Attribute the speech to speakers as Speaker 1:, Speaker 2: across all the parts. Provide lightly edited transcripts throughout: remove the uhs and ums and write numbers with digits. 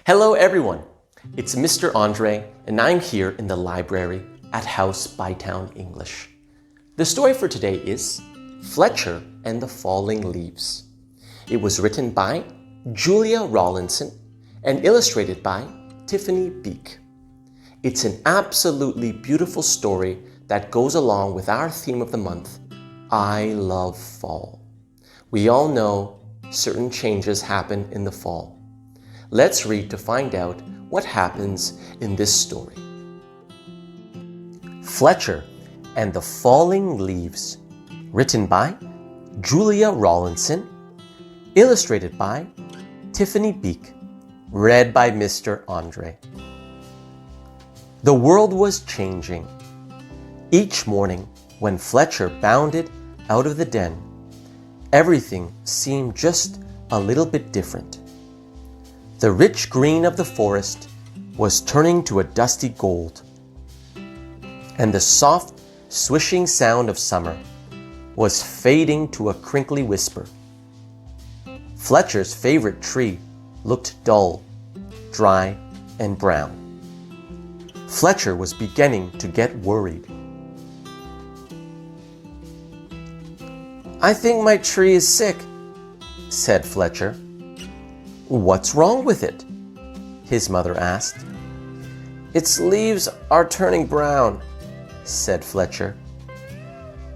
Speaker 1: Hello everyone, it's Mr. Andre and I'm here in the library at House Bytown English. The story for today is Fletcher and the Falling Leaves. It was written by Julia Rawlinson and illustrated by Tiffany Beek. It's an absolutely beautiful story that goes along with our theme of the month, I love fall. We all know certain changes happen in the fall. Let's read to find out what happens in this story. Fletcher and the Falling Leaves, written by Julia Rawlinson, illustrated by Tiffany Beek, read by Mr. Andre. The world was changing. Each morning, when Fletcher bounded out of the den, everything seemed just a little bit different. The rich green of the forest was turning to a dusty gold, and the soft, swishing sound of summer was fading to a crinkly whisper. Fletcher's favorite tree looked dull, dry, and brown. Fletcher was beginning to get worried. "I think my tree is sick," said Fletcher. "What's wrong with it?" his mother asked. "Its leaves are turning brown," said Fletcher.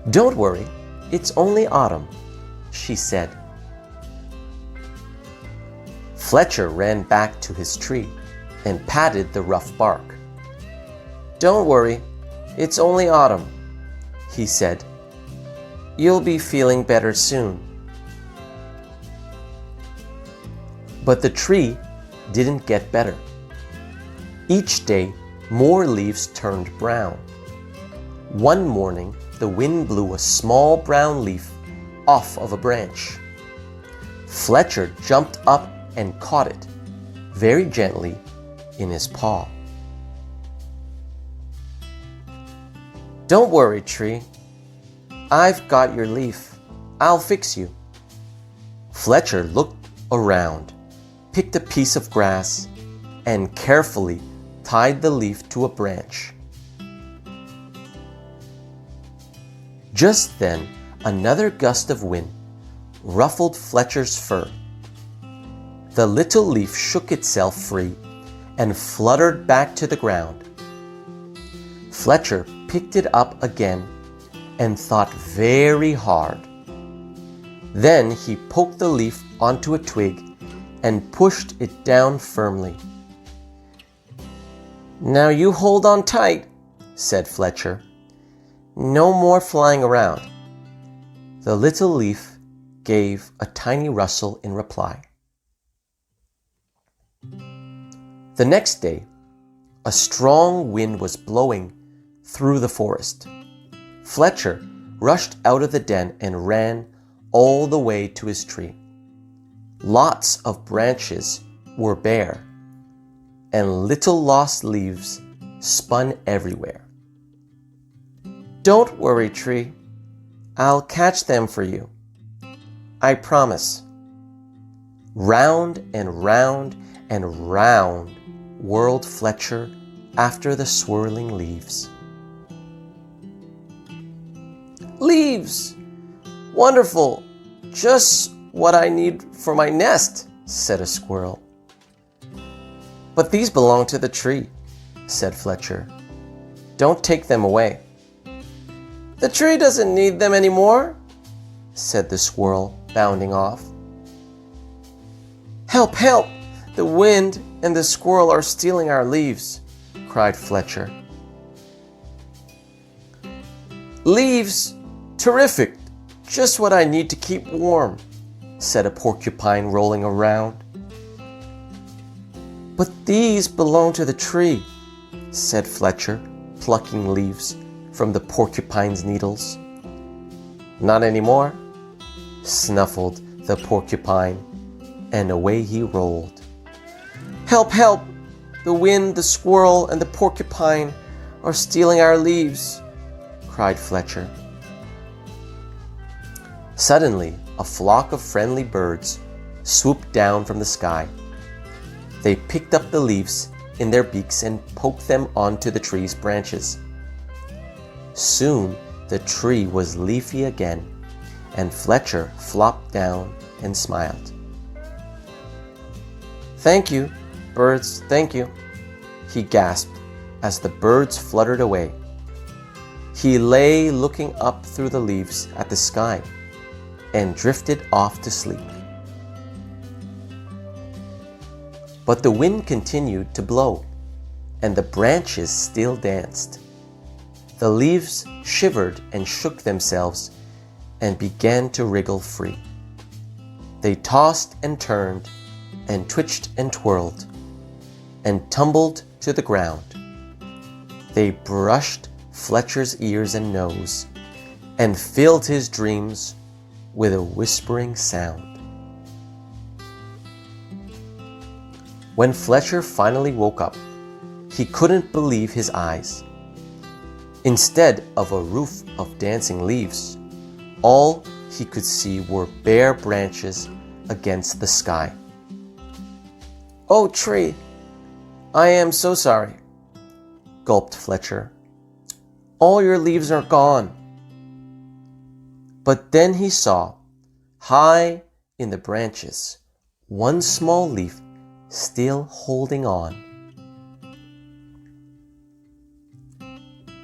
Speaker 1: "Don't worry, it's only autumn," she said. Fletcher ran back to his tree and patted the rough bark. "Don't worry, it's only autumn," he said. "You'll be feeling better soon." But the tree didn't get better. Each day, more leaves turned brown. One morning, the wind blew a small brown leaf off of a branch. Fletcher jumped up and caught it, very gently, in his paw. "Don't worry, tree. I've got your leaf. I'll fix you." Fletcher looked around, picked a piece of grass, and carefully tied the leaf to a branch. Just then, another gust of wind ruffled Fletcher's fur. The little leaf shook itself free and fluttered back to the ground. Fletcher picked it up again and thought very hard. Then he poked the leaf onto a twig and pushed it down firmly. "Now you hold on tight," said Fletcher. "No more flying around." The little leaf gave a tiny rustle in reply. The next day, a strong wind was blowing through the forest. Fletcher rushed out of the den and ran all the way to his tree. Lots of branches were bare, and little lost leaves spun everywhere. "Don't worry, tree. I'll catch them for you. I promise." Round and round and round whirled Fletcher after the swirling leaves. "Leaves! Wonderful! Just what I need for my nest," said a squirrel. "But these belong to the tree," said Fletcher. "Don't take them away." "The tree doesn't need them anymore," said the squirrel, bounding off. "Help, help! The wind and the squirrel are stealing our leaves," cried Fletcher. "Leaves! Terrific! Just what I need to keep warm," said a porcupine rolling around. "But these belong to the tree," said Fletcher, plucking leaves from the porcupine's needles. "Not anymore," snuffled the porcupine, and away he rolled. "Help, help! The wind, the squirrel, and the porcupine are stealing our leaves," cried Fletcher. Suddenly, a flock of friendly birds swooped down from the sky. They picked up the leaves in their beaks and poked them onto the tree's branches. Soon the tree was leafy again, and Fletcher flopped down and smiled. "Thank you, birds, thank you," he gasped as the birds fluttered away. He lay looking up through the leaves at the sky and drifted off to sleep. But the wind continued to blow, and the branches still danced. The leaves shivered and shook themselves and began to wriggle free. They tossed and turned and twitched and twirled and tumbled to the ground. They brushed Fletcher's ears and nose and filled his dreams with a whispering sound. When Fletcher finally woke up, he couldn't believe his eyes. Instead of a roof of dancing leaves, all he could see were bare branches against the sky. "Oh, tree, I am so sorry," gulped Fletcher. "All your leaves are gone." But then he saw, high in the branches, one small leaf still holding on.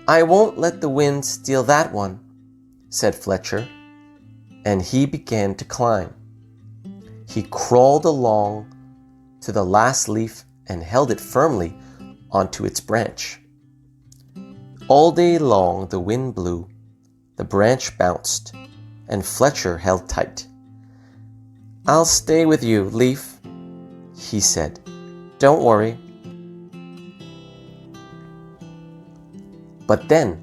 Speaker 1: "I won't let the wind steal that one," said Fletcher, and he began to climb. He crawled along to the last leaf and held it firmly onto its branch. All day long the wind blew, the branch bounced, and Fletcher held tight. "I'll stay with you, leaf," he said. "Don't worry." But then,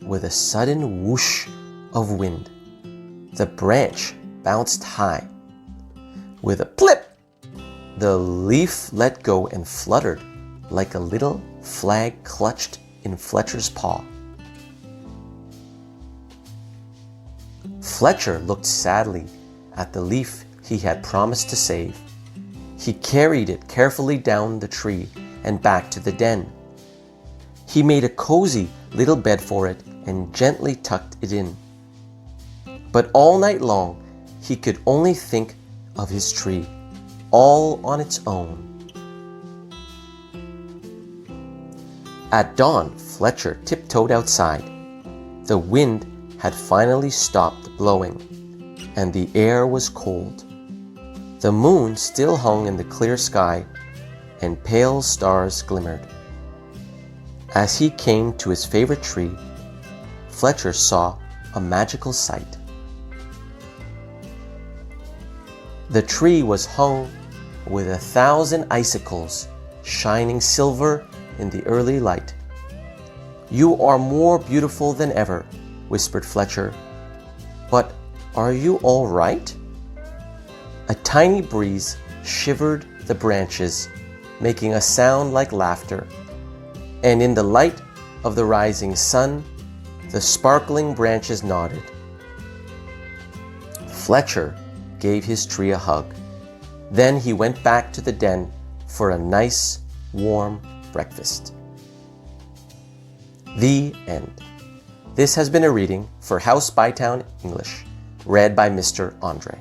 Speaker 1: with a sudden whoosh of wind, the branch bounced high. With a plip, the leaf let go and fluttered like a little flag clutched in Fletcher's paw. Fletcher looked sadly at the leaf he had promised to save. He carried it carefully down the tree and back to the den. He made a cozy little bed for it and gently tucked it in. But all night long he could only think of his tree, all on its own. At dawn, Fletcher tiptoed outside. The wind had finally stopped blowing, and the air was cold. The moon still hung in the clear sky, and pale stars glimmered. As he came to his favorite tree, Fletcher saw a magical sight. The tree was hung with 1,000 icicles shining silver in the early light. "You are more beautiful than ever," whispered Fletcher. "But are you all right?" A tiny breeze shivered the branches, making a sound like laughter. And in the light of the rising sun, the sparkling branches nodded. Fletcher gave his tree a hug. Then he went back to the den for a nice, warm breakfast. The end. This has been a reading for House Bytown English, read by Mr. Andre.